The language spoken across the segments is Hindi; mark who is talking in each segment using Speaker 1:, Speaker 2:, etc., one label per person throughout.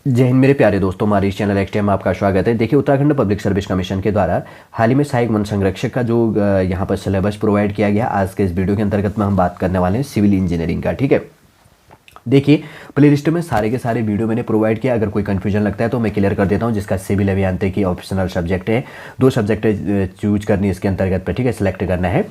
Speaker 1: जय हिंद मेरे प्यारे दोस्तों, हमारे इस चैनल एक्सटी में आपका स्वागत है। देखिए, उत्तराखंड पब्लिक सर्विस कमीशन के द्वारा हाल ही में सहायक वन संरक्षक का जो यहाँ पर सिलेबस प्रोवाइड किया गया, आज के इस वीडियो के अंतर्गत में हम बात करने वाले हैं सिविल इंजीनियरिंग का। ठीक है, देखिए प्ले लिस्ट में सारे के सारे वीडियो मैंने प्रोवाइड किया। अगर कोई कंफ्यूजन लगता है तो मैं क्लियर कर देता हूँ। जिसका सिविल अभियांत्रिकी ऑप्शनल सब्जेक्ट है, 2 सब्जेक्ट चूज करनी इसके अंतर्गत पर, ठीक है, सिलेक्ट करना है।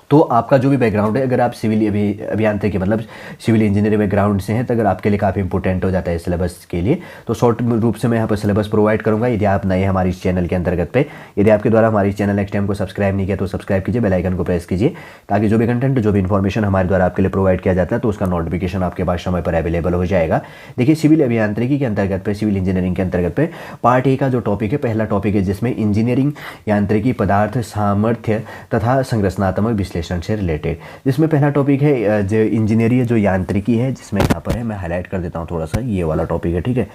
Speaker 1: तो आपका जो भी बैकग्राउंड है, अगर आप सिविल अभियांत्रिकी मतलब सिविल इंजीनियरिंग बैकग्राउंड से हैं तो अगर आपके लिए काफ़ी इंपॉर्टेंट हो जाता है सिलेबस के लिए, तो शॉर्ट रूप से मैं यहाँ पर सिलेबस प्रोवाइड करूँगा। यदि आप नए हैं हमारे इस चैनल के अंतर्गत पे, यदि आपके द्वारा हमारे इस चैनल एक्सटी को सब्सक्राइब नहीं किया तो सब्सक्राइब कीजिए, बेल आइकन को प्रेस कीजिए, ताकि जो भी कंटेंट, जो भी इन्फॉर्मेशन हमारे द्वारा आपके लिए प्रोवाइड किया जाता है तो उसका नोटिफिकेशन आपके पास समय पर अवेलेबल हो जाएगा। देखिए, सिविल अभियांत्रिकी के अंतर्गत पे, सिविल इंजीनियरिंग के अंतर्गत पे पार्ट ए का जो टॉपिक है, पहला टॉपिक है जिसमें इंजीनियरिंग यांत्रिकी पदार्थ सामर्थ्य तथा संरचनात्मक विश्लेषण से रिलेटेड, जिसमें पहला टॉपिक है जो इंजीनियरिंग जो यांत्रिकी है, जिसमें यहाँ पर है, मैं हाईलाइट कर देता हूँ थोड़ा सा, ये वाला टॉपिक है। ठीक है,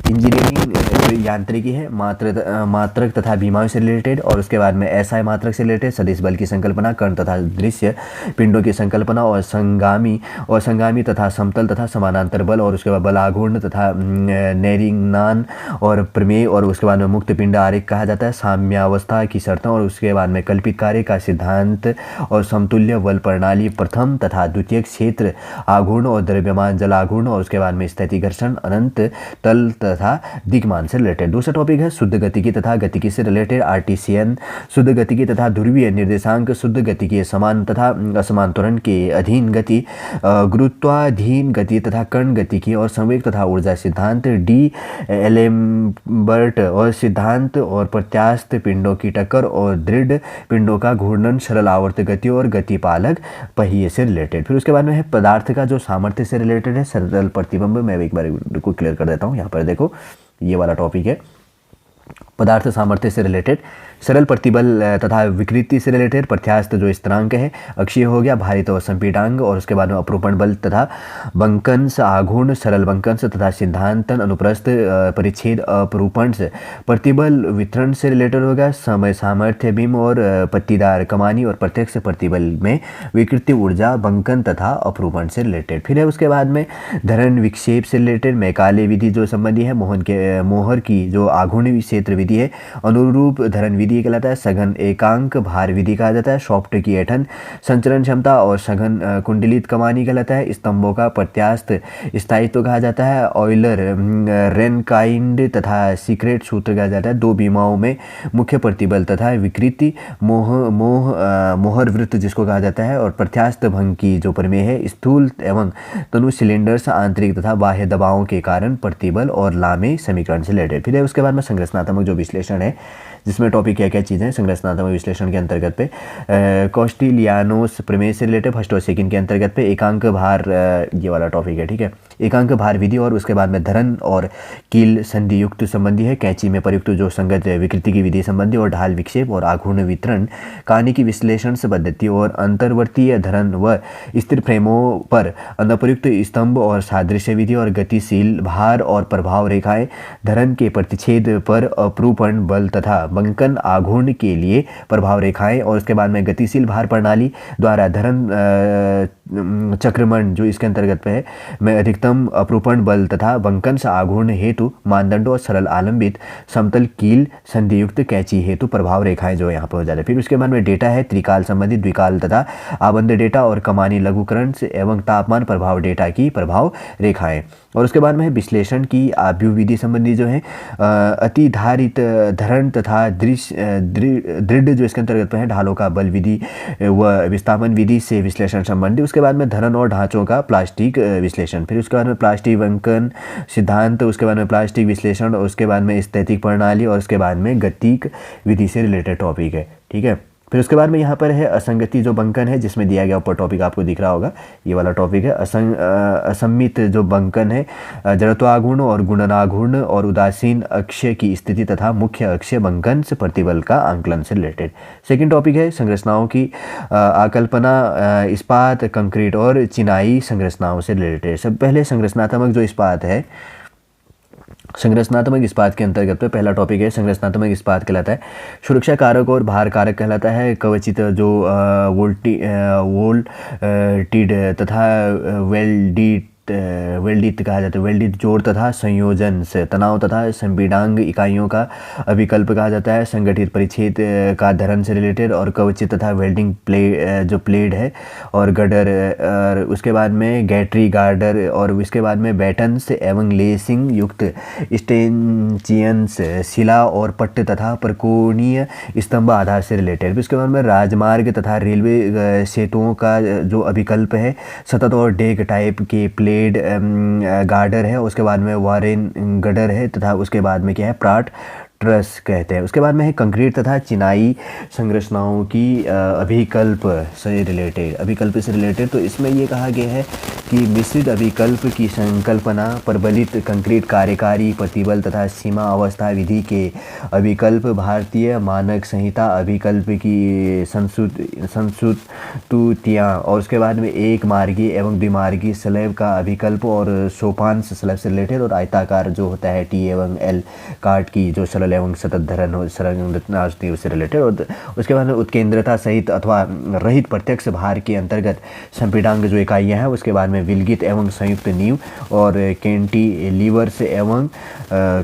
Speaker 1: इंजीनियरिंग जो यांत्रिकी है मात्रक तथा विमाओं से रिलेटेड, और उसके बाद में एसआई मात्रक से रिलेटेड, सदिश बल की संकल्पना, कर्ण तथा दृश्य पिंडों की संकल्पना, और संगामी तथा समतल तथा समानांतर बल, और उसके बाद बलाघूर्ण तथा नैरिंगनान और प्रमेय, और उसके बाद में मुक्त पिंड आरेख कहा जाता है, साम्यावस्था की शर्तों, और उसके बाद में कल्पित कार्य का सिद्धांत, और समतुल्य बल प्रणाली प्रथम तथा द्वितीय क्षेत्र आघूर्ण और द्रव्यमान जलाघूर्ण, और उसके बाद में स्थिति घर्षण अनंत तल तथा दिग्मान से रिलेटेड। दूसरा टॉपिक है शुद्ध गतिकी तथा गतिकी से रिलेटेड, आर्टिसियन शुद्ध गतिकी तथा ध्रुवीय निर्देशांक, शुद्ध गतिकी समान तथा असमान त्वरण के अधीन गति, गुरुत्वाधीन गति तथा कर्ण गतिकी, और संवेग तथा ऊर्जा सिद्धांत, डी एलेम्बर्ट और सिद्धांत, और प्रत्यास्थ पिंडों की टक्कर और दृढ़ पिंडों का घूर्णन, सरल आवर्त गति और गतिपालक पहिए से रिलेटेड। फिर उसके बाद में है पदार्थ का जो सामर्थ्य से रिलेटेड है, सरल प्रतिबिंब। मैं एक बार को क्लियर कर देता हूँ। यहाँ पर देखो, ये वाला टॉपिक है पदार्थ सामर्थ्य से रिलेटेड, सरल प्रतिबल तथा विकृति से रिलेटेड, प्रत्यास्थ जो स्थिरांक है, अक्षीय हो गया, भारित और संपीडांक, और उसके बाद में अपरूपण बल तथा बंकंस आघूर्ण, सरल बंकंस तथा सिद्धांतन, अनुप्रस्थ परिच्छेद अपरूपण से, प्रतिबल वितरण से रिलेटेड हो गया, समय सामर्थ्य बीम और पत्तीदार कमानी, और प्रत्यक्ष प्रतिबल में विकृति ऊर्जा बंकन तथा अपरूपण से रिलेटेड। फिर है उसके बाद में धरण विक्षेप से रिलेटेड, मैकाले विधि जो संबंधी है, मोहर की जो आघूर्ण क्षेत्र विधि है, अनुरूप धरण विधि कहलाता है, सघन एकांक भार विधि कहा जाता है, सॉफ्ट की ऐठन संचरण क्षमता, और सघन कुंडलित कमानी कहलाता है, स्तंभों का प्रत्यास्थ स्थायित्व कहा जाता है, ऑयलर रेनकाइंड तथा सीक्रेट सूत्र कहा जाता है, 2 बीमाओं में मुख्य प्रतिबल तथा विकृति, मोहर वृत्त जिसको कहा जाता है, और प्रत्यास्थ भंग की जो प्रमेय है, स्थूल एवं तनु सिलेंडर्स आंतरिक तथा बाह्य दबावों के कारण प्रतिबल, और लामे समीकरण से रिलेटेड। फिर है उसके बाद में संरचनात्मक जो विश्लेषण है, जिसमें टॉपिक क्या क्या चीज़ें संरचनात्मक विश्लेषण के अंतर्गत पे, कॉस्टिलियानोस प्रमेय से रिलेटेड फर्स्ट और सेकंड के अंतर्गत पे, एकांक भार, ये वाला टॉपिक है। ठीक है, एकांक भार विधि, और उसके बाद में धरन और कील संधि युक्त संबंधी है, कैंची में प्रयुक्त जो संगत विकृति की विधि संबंधी, और ढाल विक्षेप और आघूर्ण वितरण कहानी की विश्लेषण से पद्धति, और अंतर्वर्तीय धरन व स्थिर फ्रेमों पर अनप्रयुक्त स्तंभ और सादृश्य विधि, और गतिशील भार और प्रभाव रेखाएं, धरन के प्रतिच्छेद पर अपरूपण बल तथा बंकन आघूर्ण के लिए प्रभाव रेखाएं, और उसके बाद में गतिशील भार प्रणाली द्वारा धरन चक्रमण जो इसके अंतर्गत पे है में अधिकतम अपरूपण बल तथा बंकन आघूर्ण हेतु मानदंडों, और सरल आलंबित समतल कील संधियुक्त कैंची हेतु प्रभाव रेखाएं जो यहाँ पर हो जाते हैं। फिर उसके बाद में डेटा है त्रिकाल संबंधित, द्विकाल तथा आबंध डेटा, और कमानी लघुकरण एवं तापमान प्रभाव डेटा की प्रभाव रेखाएं, और उसके बाद में है विश्लेषण की आव्यूह विधि संबंधी जो है, अतिधारित धरण तथा दृढ़ जो इसके अंतर्गत है, ढालों का बल विधि व विस्थापन विधि से विश्लेषण संबंधी। उसके बाद में धरन और ढांचों का प्लास्टिक विश्लेषण, फिर उसके बाद में प्लास्टिक बंकन सिद्धांत, उसके बाद में प्लास्टिक विश्लेषण, और उसके बाद में स्थैतिक प्रणाली, और उसके बाद में गतिक विधि से रिलेटेड टॉपिक है। ठीक है, फिर उसके बाद में यहाँ पर है असंगति जो बंकन है, जिसमें दिया गया ऊपर टॉपिक आपको दिख रहा होगा, ये वाला टॉपिक है। असम्मित जो बंकन है, जड़त्वाघूर्ण और गुणनाघूर्ण, और उदासीन अक्षय की स्थिति तथा मुख्य अक्षय बंकन से प्रतिबल का आंकलन से रिलेटेड। सेकंड टॉपिक है संरचनाओं की आकल्पना, इस्पात, कंक्रीट और चिनाई संरचनाओं से रिलेटेड। सब पहले संरचनात्मक जो इस्पात है, संरचनात्मक इस्पात के अंतर्गत पे पहला टॉपिक है संरचनात्मक इस्पात कहलाता है। सुरक्षा कारक और भार कारक कहलाता है। कवचित जो वोल्टिड तथा वेल्डिड वेल्डित कहा जाता है। वेल्डित जोड़ तथा संयोजन से तनाव तथा संपीड़ांक इकाइयों का अभिकल्प कहा जाता है। संगठित परिच्छेद का धरण से रिलेटेड और कवचित तथा वेल्डिंग जो प्लेट है और गडर, और उसके बाद में गैट्री गार्डर, और उसके बाद में बैटन्स एवं लेसिंग युक्त स्टेंचियंस शिला और पट्ट तथा प्रकोणीय स्तंभ आधार से रिलेटेड। उसके बाद में राजमार्ग तथा रेलवे सेतुओं का जो अभिकल्प है सतत और डेक टाइप के प्लेड गार्डर है। उसके बाद में वारेन गडर है तथा उसके बाद में क्या है प्राट ट्रस कहते हैं। उसके बाद में है कंक्रीट तथा चिनाई संरचनाओं की अभिकल्प से रिलेटेड। तो इसमें ये कहा गया है कि मिश्रित अभिकल्प की संकल्पना प्रबलित कंक्रीट कार्यकारी प्रतिबल तथा सीमा अवस्था विधि के अभिकल्प भारतीय मानक संहिता अभिकल्प की संस्तुतियाँ, और उसके बाद में एक मार्गी एवं द्विमार्गी स्लैब का अभिकल्प और सोपान स्लैब से रिलेटेड, और आयताकार जो होता है टी एवं एल काट की जो सरल एवं सतत धरण संरचना उससे रिलेटेड। और उसके बाद में उत्केंद्रता सहित अथवा रहित प्रत्यक्ष भार के अंतर्गत संपीड़ांक जो इकाइयाँ हैं। उसके बाद में विलगित एवं संयुक्त नींव और कैंटिलीवर्स एवं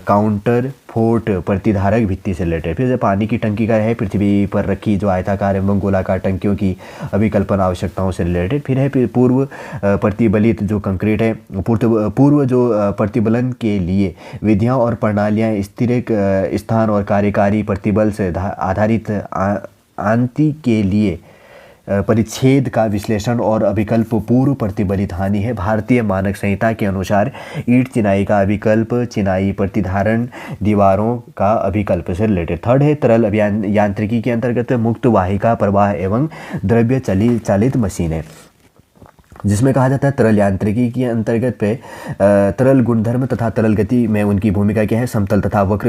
Speaker 1: काउंटर फोर्ट प्रतिधारक भित्ति से रिलेटेड। फिर पानी की टंकी का है पृथ्वी पर रखी जो आयताकार एवं गोलाकार टंकियों की अभिकल्पना आवश्यकताओं से रिलेटेड। फिर है पूर्व प्रतिबलित जो कंक्रीट है, पूर्व जो प्रतिबलन के लिए विधियां और प्रणालियां स्थिर स्थान और कार्यकारी प्रतिबल से आधारित आंति के लिए परिच्छेद का विश्लेषण और अभिकल्प पूर्व प्रतिबलित हानि है। भारतीय मानक संहिता के अनुसार ईंट चिनाई का अभिकल्प चिनाई प्रतिधारण दीवारों का अभिकल्प से रिलेटेड। थर्ड है तरल यांत्रिकी के अंतर्गत मुक्त वाहिका प्रवाह एवं द्रव्य चालित मशीनें, जिसमें कहा जाता है तरल यांत्रिकी के अंतर्गत पे तरल गुणधर्म तथा तरल गति में उनकी भूमिका क्या है। समतल तथा वक्र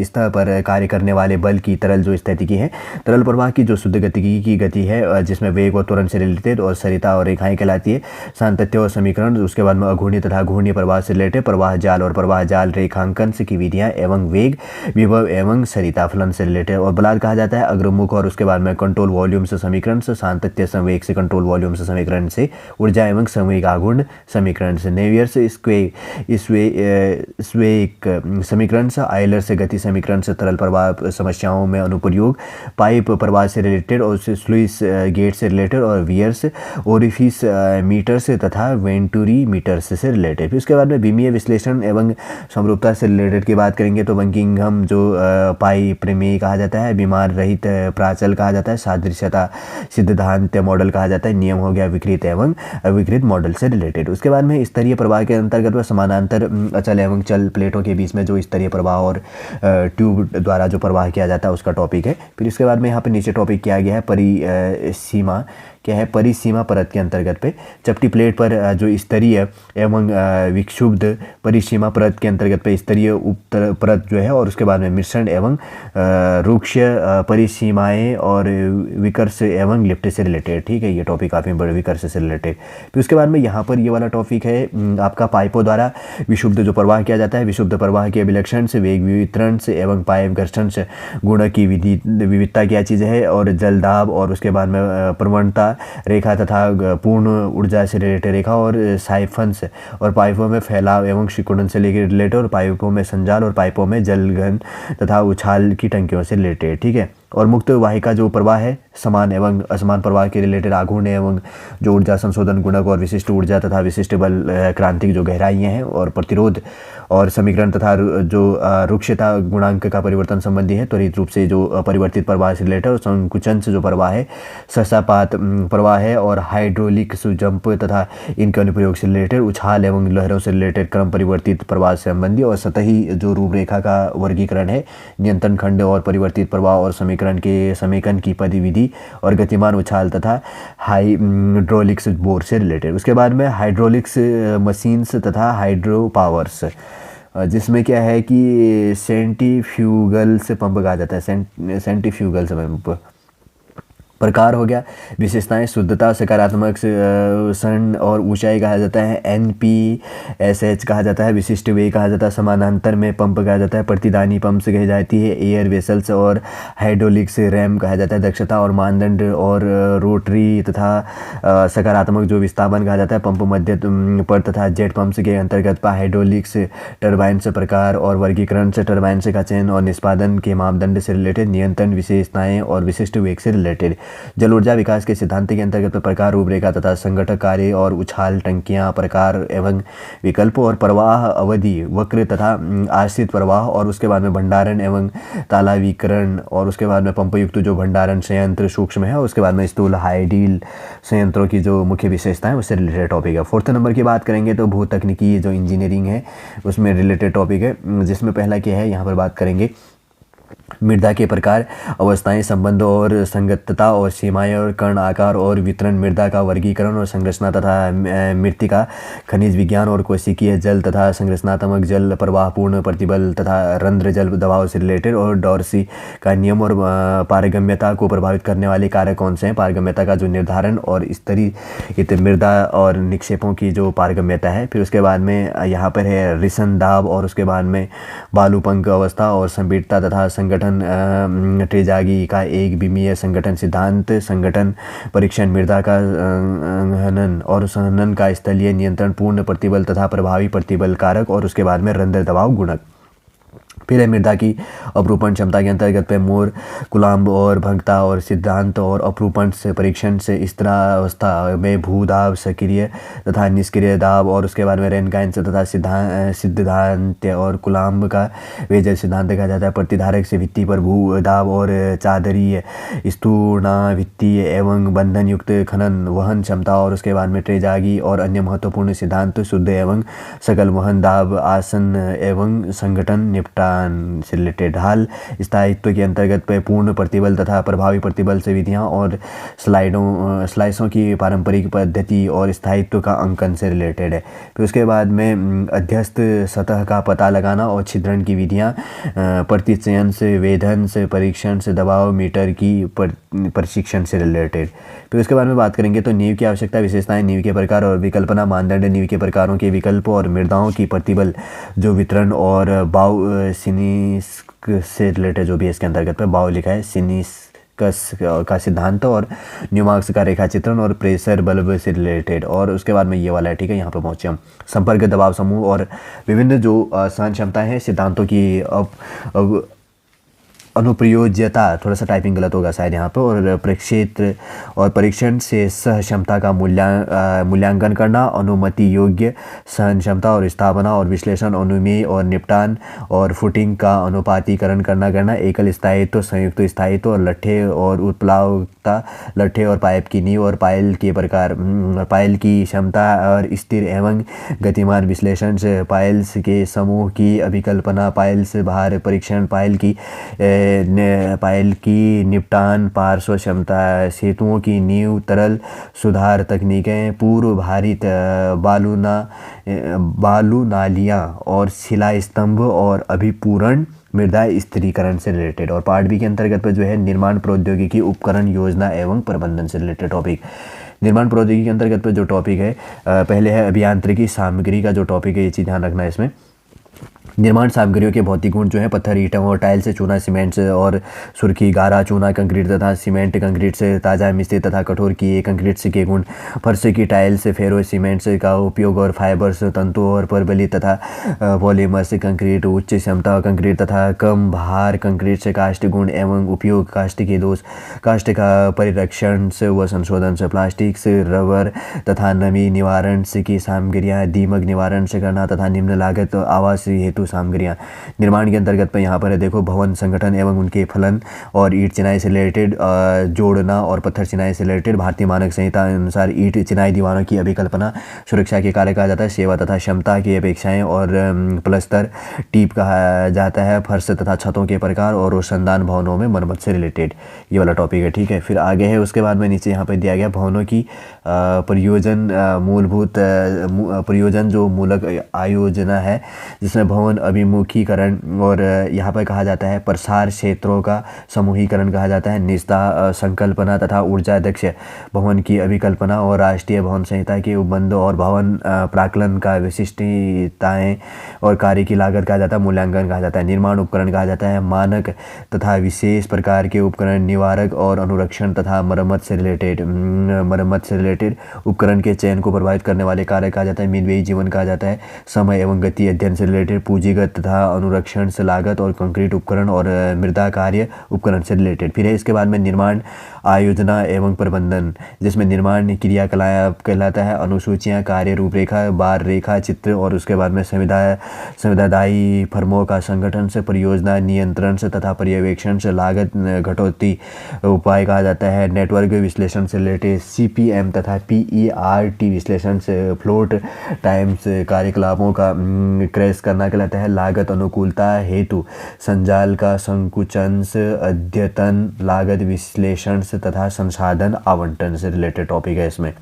Speaker 1: स्तर पर कार्य करने वाले बल की तरल जो स्थितिकी है। तरल प्रवाह की जो शुद्ध गतिकी की गति है जिसमें वेग और त्वरण से रिलेटेड और सरिता और रेखाएं कहलाती है। सातत्य और समीकरण, उसके बाद में अघूर्णी तथा घूर्णी प्रवाह से रिलेटेड, प्रवाह जाल और प्रवाह जाल रेखांकन की विधियाँ एवं वेग विभव एवं सरिता फलन से रिलेटेड। और बलाद कहा जाता है अग्रमुख, और उसके बाद में कंट्रोल वॉल्यूम से समीकरण से, सातत्य संवेग से कंट्रोल वॉल्यूम से समीकरण से, ऊर्जा एवं संवेग आघूर्ण समीकरण से, नेवियर से स्वेक समीकरण से, आयलर से गति समीकरण से, तरल प्रवाह समस्याओं में अनुप्रयोग, पाइप प्रवाह से रिलेटेड और स्लुइस गेट से रिलेटेड, और वियर्स ओरिफिस मीटर से तथा वेंटूरी मीटर से रिलेटेड। फिर उसके बाद में विमीय विश्लेषण एवं समरूपता से रिलेटेड की बात करेंगे तो बंकिंघम जो पाई प्रमेय कहा जाता है, बीमार रहित प्राचल कहा जाता है, सादृश्यता सिद्धांत मॉडल कहा जाता है, नियम हो गया विकृत एवं अविकृत मॉडल से रिलेटेड। उसके बाद में स्तरीय प्रवाह के अंतर्गत वह समानांतर अचल एवं चल प्लेटों के बीच में जो स्तरीय प्रवाह और ट्यूब द्वारा जो प्रवाह किया जाता है उसका टॉपिक है। फिर इसके बाद में यहाँ पे नीचे टॉपिक किया गया है परिसीमा क्या है। परिसीमा परत के अंतर्गत पे चपटी प्लेट पर जो स्तरीय एवं विक्षुब्ध परिसीमा परत के अंतर्गत पे स्तरीय उप परत जो है, और उसके बाद में मिश्रण एवं रुक्ष परिसीमाएं और विकर्ष एवं लिफ्ट से रिलेटेड। ठीक है, ये टॉपिक काफ़ी बड़े विकर्ष से रिलेटेड। फिर उसके बाद में यहाँ पर ये वाला टॉपिक है आपका पाइपों द्वारा विशुद्ध जो प्रवाह किया जाता है, विशुद्ध प्रवाह के अभिलक्षण से, वेग वितरण से एवं पाइप घर्षण से, गुण की विविधता क्या चीज़ है, और जलदाब, और उसके बाद में प्रवणता रेखा तथा पूर्ण ऊर्जा से रिलेटेड रेखा, और साइफन्स, और पाइपों में फैलाव एवं सिकुड़न से लेकर रिलेटेड, और पाइपों में संजाल, और पाइपों में जलघन तथा उछाल की टंकियों से रिलेटेड। ठीक है, और मुक्त वाहिका जो प्रवाह है समान एवं असमान प्रवाह के रिलेटेड, आघूर्ण एवं जो ऊर्जा संशोधन गुणक, और विशिष्ट ऊर्जा तथा विशिष्ट बल क्रांतिक जो गहराइयाँ हैं, और प्रतिरोध और समीकरण तथा जो रुक्षता गुणांक का परिवर्तन संबंधी है, त्वरित रूप से जो परिवर्तित प्रवाह से रिलेटेड, और संकुचन से जो प्रवाह है, ससापात प्रवाह है, और हाइड्रोलिक जंप तथा इनके अनुप्रयोग से रिलेटेड, उछाल एवं लहरों से रिलेटेड क्रम परिवर्तित प्रवाह से संबंधी, और सतही जो रूपरेखा का वर्गीकरण है, नियंत्रण खंड और परिवर्तित प्रवाह और समीकरण के समीकरण की पदविधि, और गतिमान उछाल तथा हाइड्रोलिक्स बोर से रिलेटेड। उसके बाद में हाइड्रोलिक्स मशीन्स तथा हाइड्रो पावर्स, जिसमें क्या है कि सेंट्रीफ्यूगल से पंप कहा जाता है, सेंट्रीफ्यूगल से पंप। प्रकार हो गया। विशेषताएं शुद्धता, सकारात्मक सन और ऊंचाई कहा जाता है। NPSH कहा जाता है। विशिष्ट वे कहा जाता है। समानांतर में पंप कहा जाता है। प्रतिदानी पंप से कही जाती है। एयर वेसल्स और हाइड्रोलिक्स रैम कहा जाता है। दक्षता और मानदंड और रोटरी तथा सकारात्मक जो विस्थापन कहा जाता है पंप मध्य पर तथा जेट पंप्स के अंतर्गत हाइड्रोलिक्स टरबाइन से प्रकार और वर्गीकरण से टरबाइन का चयन और निष्पादन के मापदंड से रिलेटेड। नियंत्रण विशेषताएं और विशिष्ट वेग से रिलेटेड। जल ऊर्जा विकास के सिद्धांत के अंतर्गत प्रकार, रूपरेखा तथा संगठक कार्य और उछाल टंकियां, प्रकार एवं विकल्प और प्रवाह अवधि वक्र तथा आश्रित प्रवाह, और उसके बाद में भंडारण एवं तालाबीकरण, और उसके बाद में पंपयुक्त जो भंडारण संयंत्र सूक्ष्म है, उसके बाद में स्थूल हाइडील संयंत्रों की जो मुख्य विशेषताएं उससे रिलेटेड टॉपिक है। 4th नंबर की बात करेंगे तो भू तकनीकी जो इंजीनियरिंग है उसमें रिलेटेड टॉपिक है, जिसमें पहला क्या है यहाँ पर बात करेंगे मृदा के प्रकार, अवस्थाएं, संबंध और संगतता और सीमाएं और कण आकार और वितरण, मृदा का वर्गीकरण और संरचना तथा मृत्तिका, खनिज विज्ञान और कोशिकीय जल तथा संरचनात्मक जल, प्रवाहपूर्ण प्रतिबल तथा रंध्र जल दबाव से रिलेटेड, और डॉर्सी का नियम और पारगम्यता को प्रभावित करने वाले कारक कौन से हैं, पारगम्यता का जो निर्धारण और स्तरीय मृदा और निक्षेपों की जो पारगम्यता है। फिर उसके बाद में यहाँ पर है रिसन दाब, और उसके बाद में बालूपंक अवस्था और संपीड़ता तथा संगठन ट्रेजागी का एक विमीय संगठन सिद्धांत, संगठन परीक्षण, मृदा का हनन और संहनन का स्थलीय नियंत्रण, पूर्ण प्रतिबल तथा प्रभावी प्रतिबल कारक, और उसके बाद में रंध्र दबाव गुणक। फिर है मृदा की अपरूपण क्षमता के अंतर्गत पे मोर, कुलाम्ब और भंगता और सिद्धांत और अपरूपण से परीक्षण से स्तरावस्था में भूदाब, सक्रिय तथा निष्क्रिय दाब, और उसके बाद में रेनकाइन तथा सिद्धांत और कुलाम्ब का वेजल सिद्धांत कहा जाता है। प्रतिधारक से भित्ति पर भूदाब और चादरीय स्तूर्णाभित्तीय एवं बंधन युक्त खनन वहन क्षमता, और उसके बाद में ट्रेजागी और अन्य महत्वपूर्ण सिद्धांत शुद्ध एवं सकल वहन दाब, आसन एवं संगठन, निपटान से रिलेटेड। हाल स्थायित्व के अंतर्गत पे पूर्ण प्रतिबल तथा प्रभावी प्रतिबल से विधियां और स्लाइसों की पारंपरिक पद्धति और स्थायित्व का अंकन से रिलेटेड है। फिर उसके बाद में अध्यस्त सतह का पता लगाना और छिद्रण की विधियां, प्रतिचयन से, वेधन से, परीक्षण से, दबाव मीटर की प्रशिक्षण से रिलेटेड। फिर उसके बाद में बात करेंगे तो नींव की आवश्यकता, विशेषताएं, नींव के प्रकार और विकल्पना, मानदंड, नींव के प्रकारों के विकल्प और मृदाओं की प्रतिबल जो वितरण, और बाउ सिनिस्क से रिलेटेड जो भी इसके अंतर्गत पे बाउ लिखा है, सिनिस्कस का सिद्धांत और न्यूमार्क्स का रेखा चित्रण और प्रेशर बल्ब से रिलेटेड। और उसके बाद में ये वाला है, ठीक है, यहाँ पे पहुँचे हम। संपर्क दबाव समूह और विभिन्न जो सहन क्षमताएं हैं सिद्धांतों की अब अनुप्रयोज्यता, थोड़ा सा टाइपिंग गलत होगा शायद यहाँ पर, और प्रक्षेत्र और परीक्षण से सह क्षमता का मूल्यांकन करना, अनुमति योग्य सहन क्षमता और स्थापना और विश्लेषण, अनुमेय और निपटान और फुटिंग का अनुपातीकरण करना, एकल स्थायित्व, संयुक्त स्थायित्व और लट्ठे और उत्प्लावकता, लट्ठे और पाइप की नींव और पायल के प्रकार, पायल की क्षमता और स्थिर एवं गतिमान विश्लेषण से, पायल्स के समूह की अभिकल्पना, पायल्स भार परीक्षण, पायल की निपटान, पार्श्व क्षमता, सेतुओं की नींव, तरल सुधार तकनीकें, पूर्व भारित बालू नालियाँ और शिला स्तंभ और अभिपूरण मृदा स्थिरीकरण से रिलेटेड। और पार्ट बी के अंतर्गत पर जो है निर्माण प्रौद्योगिकी, उपकरण, योजना एवं प्रबंधन से रिलेटेड टॉपिक। निर्माण प्रौद्योगिकी के अंतर्गत पर जो टॉपिक है पहले है अभियांत्रिकी सामग्री का जो टॉपिक है, ये चीज़ ध्यान रखना है इसमें। निर्माण सामग्रियों के भौतिक गुण जो है पत्थर, ईंटों और टाइल से, चूना, सीमेंट से और सुर्खी, गारा, चूना, कंक्रीट तथा सीमेंट, कंक्रीट से ताज़ा मिश्रित तथा कठोर किए कंक्रीट से के गुण, फर्श की टाइल से, फेरो सीमेंट से का उपयोग और फाइबर्स, तंतु और परबली तथा पॉलीमर से कंक्रीट, उच्च क्षमता कंक्रीट तथा कम भार कंक्रीट से कास्ट गुण एवं उपयोग, कास्ट के दोष, कास्ट का परिरक्षण से व संशोधन से, प्लास्टिक से, रबर तथा नमी निवारण से की सामग्रियाँ, दीमक निवारण से करना तथा निम्न लागत आवास हेतु सामग्रियां। निर्माण के अंतर्गत पर यहाँ पर है देखो भवन संगठन एवं उनके फलन और ईंट चिनाई से रिलेटेड जोड़ना और पत्थर चिनाई से रिलेटेड। भारतीय मानक संहिता अनुसार ईंट चिनाई दीवारों की अभिकल्पना सुरक्षा के कार्य कहा जाता है। सेवा तथा क्षमता की अपेक्षाएं और प्लस्तर टीप कहा जाता है। फर्श तथा छतों के प्रकार और रोशनदान भवनों में मरम्मत से रिलेटेड ये वाला टॉपिक है, ठीक है। फिर आगे है उसके बाद में नीचे यहाँ पर दिया गया भवनों की प्रयोजन मूलभूत प्रयोजन जो मूलक आयोजना है जिसमें भवन भवन अभिमुखीकरण, और यहाँ पर कहा जाता है प्रसार क्षेत्रों का समूहीकरण कहा जाता है, निजता संकल्पना तथा ऊर्जा दक्ष भवन की अभिकल्पना, और राष्ट्रीय भवन संहिता के उपबंध और भवन प्राक्कलन का विशिष्टताएं और कार्य की लागत कहा जाता है, मूल्यांकन कहा जाता है, निर्माण उपकरण कहा जाता है, मानक तथा विशेष प्रकार के उपकरण, निवारक और अनुरक्षण तथा मरम्मत से रिलेटेड उपकरण के चयन को प्रभावित करने वाले कार्य कहा जाता है, मितव्ययी जीवन कहा जाता है, समय एवं गति अध्ययन से रिलेटेड, पूंजीगत तथा अनुरक्षण से लागत और कंक्रीट उपकरण और मृदा कार्य उपकरण से रिलेटेड। फिर है इसके बाद में निर्माण आयोजना एवं प्रबंधन, जिसमें निर्माण क्रियाकलाप कहलाता है, अनुसूचियाँ, कार्य रूपरेखा, बार रेखा चित्र, और उसके बाद में संविदादायी फर्मों का संगठन से, परियोजना नियंत्रण से तथा पर्यवेक्षण से, लागत घटौती उपाय कहा जाता है, नेटवर्क विश्लेषण से रिलेटेड, CPM तथा PERT विश्लेषण से, फ्लोट टाइम्स कार्यकलापों का क्रैश करना कहलाता है, लागत अनुकूलता हेतु संजाल का संकुचन से, अद्यतन लागत विश्लेषण से तथा संसाधन आवंटन से रिलेटेड टॉपिक है इसमें।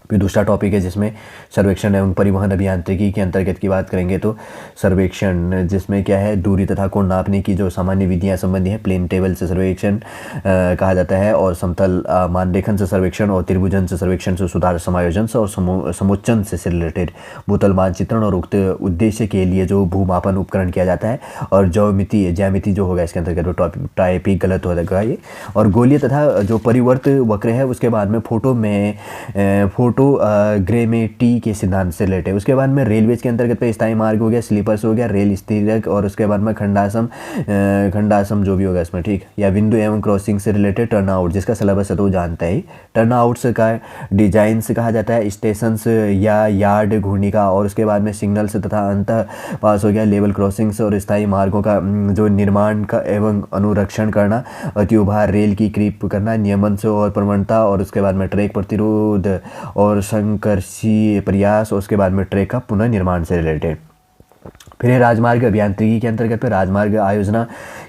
Speaker 1: फिर दूसरा टॉपिक है जिसमें सर्वेक्षण एवं परिवहन अभियांत्रिकी के अंतर्गत की बात करेंगे तो सर्वेक्षण, जिसमें क्या है, दूरी तथा कोण नापने की जो सामान्य विधियां संबंधी है, प्लेन टेबल से सर्वेक्षण कहा जाता है, और समतल मानरेखन से सर्वेक्षण, और त्रिभुजन से सर्वेक्षण से, सुधार समायोजन से, और समुच्चन से रिलेटेड भूतल मानचित्रण और उक्त उद्देश्य के लिए जो भूमापन उपकरण किया जाता है, और ज्यामिति जो होगा इसके अंतर्गत टॉपिक गलत हो जाएगा ये, और गोलीय तथा जो परिवर्त वक्र है उसके बाद में ग्रेमेटी के सिद्धांत से रिलेटेड। उसके बाद में रेलवेज के अंतर्गत पे स्थायी मार्ग हो गया, स्लीपर्स हो गया, रेल स्थिरक, और उसके बाद में खंडासम जो भी होगा इसमें, ठीक, या बिंदु एवं क्रॉसिंग से रिलेटेड, टर्नआउट जिसका सिलेबस है तो जानता है, टर्नआउट्स का डिजाइन से कहा जाता है, स्टेशंस या यार्ड घूर्णिका, और उसके बाद में सिग्नल्स तथा अंतः पास हो गया, लेवल क्रॉसिंग्स, और स्थायी मार्गों का जो निर्माण का एवं अनुरक्षण करना, अति उभार रेल की क्रीप करना, नियमन से और प्रवणता, और उसके बाद में ट्रैक प्रतिरोध और संकर्षीय प्रयास, और उसके बाद में ट्रैक का पुनर्निर्माण से रिलेटेड। फिर राजमार्ग अभियांत्रिकी के अंतर्गत पे राजमार्ग आयोजना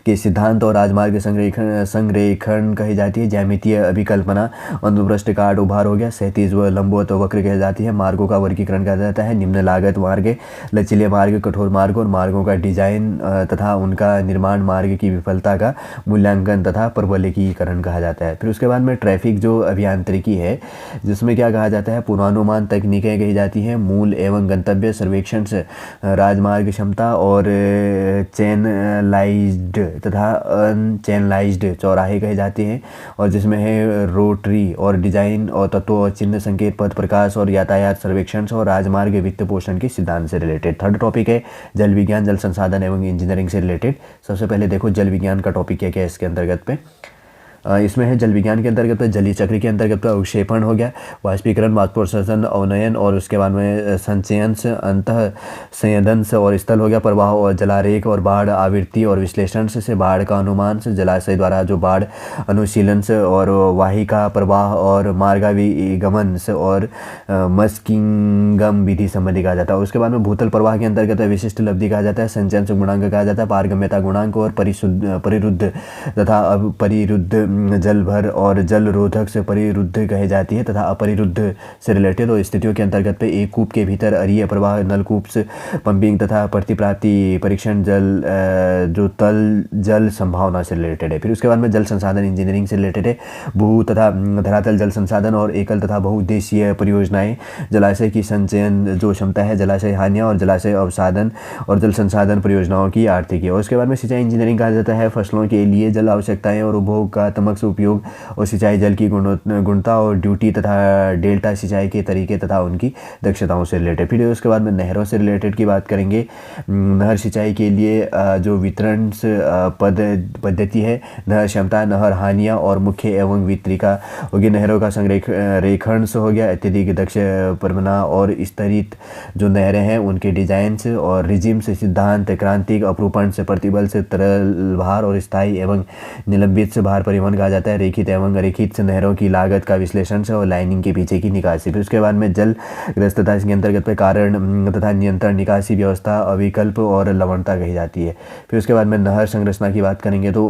Speaker 1: के सिद्धांत और राजमार्ग संरेखण कही जाती है, ज्यामितीय अभिकल्पना, अनुप्रस्थ काट उभार हो गया, क्षैतिज व लंबवत वक्र कही जाती है, मार्गों का वर्गीकरण किया जाता है, निम्न लागत मार्ग, लचीले मार्ग, कठोर मार्ग, और मार्गों का डिजाइन तथा उनका निर्माण, मार्ग की विफलता का मूल्यांकन तथा प्रबलीकरण कहा जाता है। फिर उसके बाद में ट्रैफिक जो अभियांत्रिकी है, जिसमें क्या कहा जाता है, पूर्वानुमान तकनीकें कही जाती हैं, मूल एवं गंतव्य सर्वेक्षण से, राजमार्ग क्षमता, और चैनलाइज्ड तथा अनचैनलाइज्ड चौराहे कहे जाते हैं, और जिसमें है रोटरी और डिजाइन और तत्व और चिन्ह, संकेत, पथ, प्रकाश और यातायात सर्वेक्षण, और राजमार्ग वित्त पोषण के सिद्धांत से रिलेटेड। थर्ड टॉपिक है जल विज्ञान, जल संसाधन एवं इंजीनियरिंग से रिलेटेड। सबसे पहले देखो जल विज्ञान का टॉपिक क्या क्या है इसके अंतर्गत पे। इसमें है जल विज्ञान के अंतर्गत जलीय चक्र के अंतर्गत अवक्षेपण हो गया, वाष्पीकरण, वाष्पोत्सर्जन, अवनयन, और उसके बाद में संचयन, अंतः संयदन से, और स्थल हो गया प्रवाह और जलारेख, और बाढ़ आवृत्ति और विश्लेषण से बाढ़ का अनुमान से, जलाशय द्वारा जो बाढ़ अनुशीलन से, और वाहिका प्रवाह और मार्गाविगमन से, और मस्किंगम विधि संबंधी कहा जाता है। उसके बाद में भूतल प्रवाह के अंतर्गत विशिष्ट लब्धि कहा जाता है, संचयन से गुणांक कहा जाता है, पारगम्यता गुणांक, और परिरुद्ध तथा अपरिरुद्ध जल भर और जल रोधक से परिरुद्ध कहे जाती है, तथा अपरिरुद्ध से रिलेटेड, और स्थितियों के अंतर्गत पे एक कूप के भीतर अरीय प्रवाह, नलकूप से पंपिंग तथा प्रतिप्राप्ति परीक्षण, जल जो तल जल संभावना से रिलेटेड है। फिर उसके बाद में जल संसाधन इंजीनियरिंग से रिलेटेड है, भू तथा धरातल जल संसाधन और एकल तथा बहुउद्देशीय परियोजनाएं, जलाशय की संचयन जो क्षमता है, जलाशय हानियाँ और जलाशय अवसाधन, और जल संसाधन परियोजनाओं की आर्थिकी। और उसके बाद में सिंचाई इंजीनियरिंग कहा जाता है, फसलों के लिए जल आवश्यकताएं और उपभोग का से उपयोग, और सिंचाई जल की गुणवत्ता और ड्यूटी तथा डेल्टा सिंचाई के तरीके तथा उनकी दक्षताओं से रिलेटेड। फिर उसके बाद में नहरों से रिलेटेड की बात करेंगे। नहर सिंचाई के लिए जो वितरण पद्धति है, नहर क्षमता, नहर हानियाँ और मुख्य एवं वितरिका होगी, नहरों का संरेखण से हो गया, अत्यधिक दक्ष प्रबंधन और स्तरित जो नहरें हैं उनके डिजाइन से, और रिजिम से, सिद्धांत, क्रांतिक अपरूपण से, प्रतिबल से, तरल भार और स्थायी एवं निलंबित से भार परिवहन कहा जाता है, रेखित एवं अरेखित से नहरों की लागत का विश्लेषण से, और लाइनिंग के पीछे की निकासी। फिर उसके बाद में जल ग्रस्तता इसके अंतर्गत पे कारण तथा नियंत्रण, निकासी व्यवस्था, अविकल्प और लवणता कही जाती है। फिर उसके बाद में नहर संरचना की बात करेंगे तो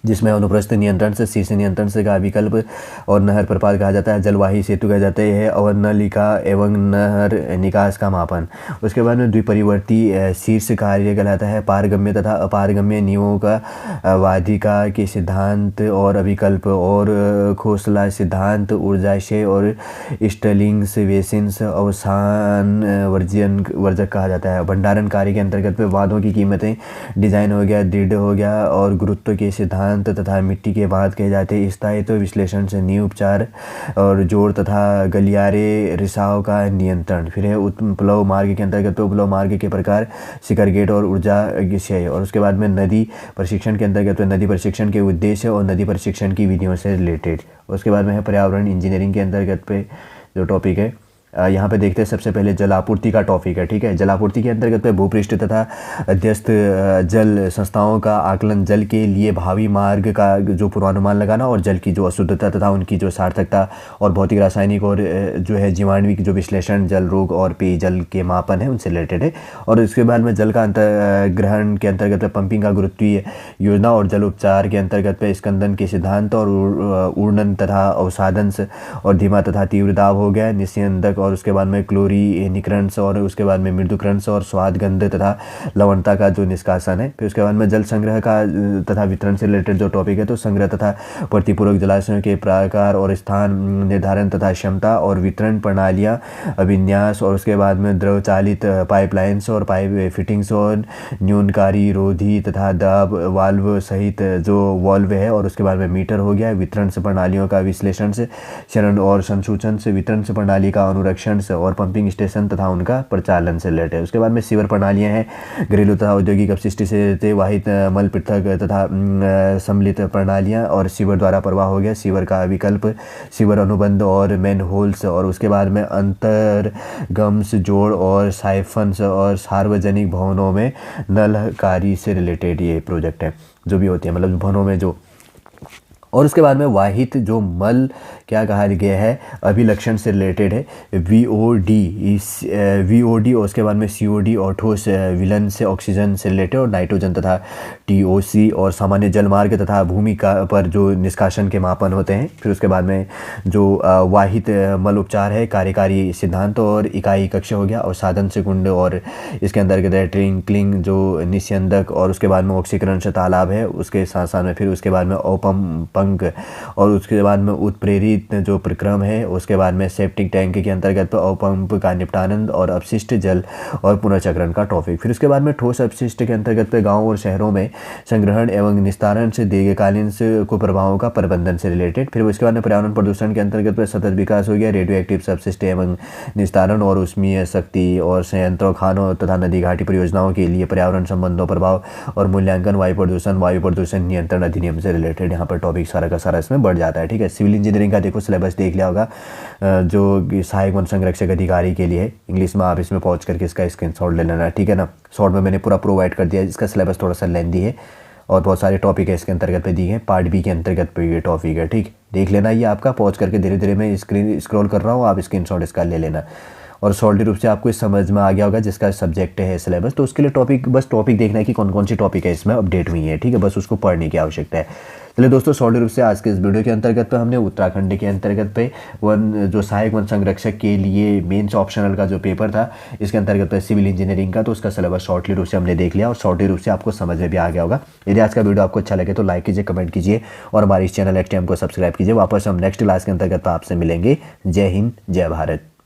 Speaker 1: जिसमें अनुप्रस्थ नियंत्रण से शीर्ष नियंत्रण से का विकल्प और नहर प्रपात कहा जाता है, जलवाही सेतु कहा जाता है, अवनलिका एवं नहर निकास का मापन। उसके बाद में द्विपरिवर्ती शीर्ष कार्य कहलाता है, पारगम्य तथा अपारगम्य नियमों का वाधिका के सिद्धांत और अभिकल्प और खोसला सिद्धांत, ऊर्जाशय और स्टर्लिंग्स वेसिन्स अवसान वर्जक कहा जाता है। भंडारण कार्य के अंतर्गत वादों की कीमतें, डिजाइन हो गया, दृढ़ हो गया और गुरुत्व के सिद्धांत तथा मिट्टी के बाद कहे जाते हैं। स्थायित्व विश्लेषण से नींव उपचार और जोड़ तथा गलियारे रिसाव का नियंत्रण। फिर है उपप्लव मार्ग के अंतर्गत उपप्लव मार्ग के प्रकार, शिखर गेट और ऊर्जा विषय। और उसके बाद में नदी प्रशिक्षण के अंतर्गत नदी प्रशिक्षण के उद्देश्य और नदी प्रशिक्षण की विधियों से रिलेटेड। उसके बाद में है पर्यावरण इंजीनियरिंग के अंतर्गत पे जो टॉपिक है यहाँ पे देखते हैं। सबसे पहले जलापूर्ति का टॉपिक है, ठीक है। जलापूर्ति के अंतर्गत पे भूपृष्ठ तथा अध्यस्त जल संस्थाओं का आकलन, जल के लिए भावी मार्ग का जो पूर्वानुमान लगाना और जल की जो अशुद्धता तथा उनकी जो सार्थकता और भौतिक रासायनिक और जो है जीवाणुविक जो विश्लेषण, जल रोग और पेयजल के मापन है उनसे रिलेटेड है। और इसके बाद में जल का अंतर्ग्रहण के अंतर्गत पंपिंग का गुरुत्वीय योजना और जल उपचार के अंतर्गत पे स्कंदन के सिद्धांत और ऊर्णन तथा अवसादन और धीमा तथा तीव्र दाब हो गया, निस्यंदक और उसके बाद में क्लोरीनिक्रंस और उसके बाद में मृदुक्रंस और स्वाद, गंध तथा लवणता का जो निष्कासन है। फिर उसके बाद में जल संग्रह का तथा वितरण से रिलेटेड जो टॉपिक है तो संग्रह तथा प्रतिपूरक जलाशयों के प्रकार और स्थान निर्धारण तथा क्षमता और वितरण प्रणालियां, अभिन्यास। और उसके बाद में द्रव चालित पाइपलाइंस और पाइप फिटिंग्स और न्यूनकारी रोधी तथा दाब वाल्व सहित जो वाल्व है। और उसके बाद में मीटर हो गया, वितरण से प्रणालियों का विश्लेषण से चरण और संसूचन से, वितरण से प्रणाली का अनुरक्षण से और पंपिंग स्टेशन तथा उनका प्रचालन से रिलेटेड है। उसके बाद में सीवर प्रणालियां हैं, घरेलू तथा औद्योगिक अपशिष्ट से वाहित मल पृथक तथा सम्मिलित प्रणालियां और सीवर द्वारा प्रवाह हो गया, सीवर का विकल्प, सीवर अनुबंध और मैन होल्स। और उसके बाद में अंतर्गम्स जोड़ और साइफन्स और सार्वजनिक भवनों में नल कार्य से रिलेटेड ये प्रोजेक्ट है जो भी होती है, मतलब भवनों में जो। और उसके बाद में वाहित जो मल क्या कहा गया है, अभिलक्षण से रिलेटेड है, वीओडी और उसके बाद में सीओडी और ठोस विलन से ऑक्सीजन से रिलेटेड और नाइट्रोजन तथा टीओसी और सामान्य जलमार्ग तथा भूमि का पर जो निष्कासन के मापन होते हैं। फिर उसके बाद में जो वाहित मल उपचार है, कार्यकारी सिद्धांत और इकाई कक्ष हो गया और साधन से कुंड और इसके अंतर्गत ट्रिंकलिंग जो निस्यंदक और उसके बाद में ऑक्सीकरण से तालाब है उसके साथ साथ में। फिर उसके बाद में पंक और उसके बाद में उत्प्रेरित जो प्रक्रम है। उसके बाद में सेप्टिक टैंक के अंतर्गत पंप का निपटान और अपशिष्ट जल और पुनर्चक्रण का टॉपिक। फिर उसके बाद में ठोस अपशिष्ट के अंतर्गत पे गाँव और शहरों में संग्रहण एवं निस्तारण से दीर्घकालीन कुप्रभावों का प्रबंधन से रिलेटेड। फिर उसके बाद में पर्यावरण प्रदूषण के अंतर्गत पे सतत विकास हो गया, रेडियो एक्टिव सबसिस्ट एवं निस्तारण और उष्मीय शक्ति और संयंत्रों, खानों तथा नदी घाटी परियोजनाओं के लिए पर्यावरण संबंधों प्रभाव और मूल्यांकन, वायु प्रदूषण नियंत्रण अधिनियम से रिलेटेड यहाँ पर टॉपिक सारा का सारा इसमें बढ़ जाता है, ठीक है। सिविल इंजीनियरिंग का देखो सिलेबस देख लिया होगा जो सहायक वन संरक्षक अधिकारी के लिए है, इंग्लिश में आप इसमें पहुंच करके इसका स्क्रीनशॉट ले लेना, ठीक है ना। शॉर्ट में मैंने पूरा प्रोवाइड कर दिया, इसका सिलेबस थोड़ा सा लेंदी है और बहुत सारे टॉपिक है इसके अंतर्गत पे दिए हैं, पार्ट बी के अंतर्गत पे ये टॉपिक है, ठीक। देख लेना ये आपका, पहुंच करके धीरे धीरे मैं स्क्रीन स्क्रॉल कर रहा हूँ, आप स्क्रीनशॉट इसका ले लेना और सॉलिड रूप से आपको इस समझ में आ गया होगा जिसका सब्जेक्ट है सिलेबस। तो उसके लिए टॉपिक देखना है कि कौन कौन सी टॉपिक है इसमें अपडेट हुई है, ठीक है, बस उसको पढ़ने की आवश्यकता है। चलिए दोस्तों, सॉलिड रूप से आज के इस वीडियो के अंतर्गत पे हमने उत्तराखंड के अंतर्गत पे जो सहायक वन संरक्षक के लिए मेंस ऑप्शनल का जो पेपर था इसके अंतर्गत पे सिविल इंजीनियरिंग का, तो उसका सिलेबस शॉर्टली रूप से हमने देख लिया और शॉर्टली रूप से आपको समझ में भी आ गया होगा। यदि आज का वीडियो आपको अच्छा लगे तो लाइक कीजिए, कमेंट कीजिए और हमारे इस चैनल एक्सटीएम को सब्सक्राइब कीजिए। वापस हम नेक्स्ट क्लास के अंतर्गत आपसे मिलेंगे। जय हिंद, जय भारत।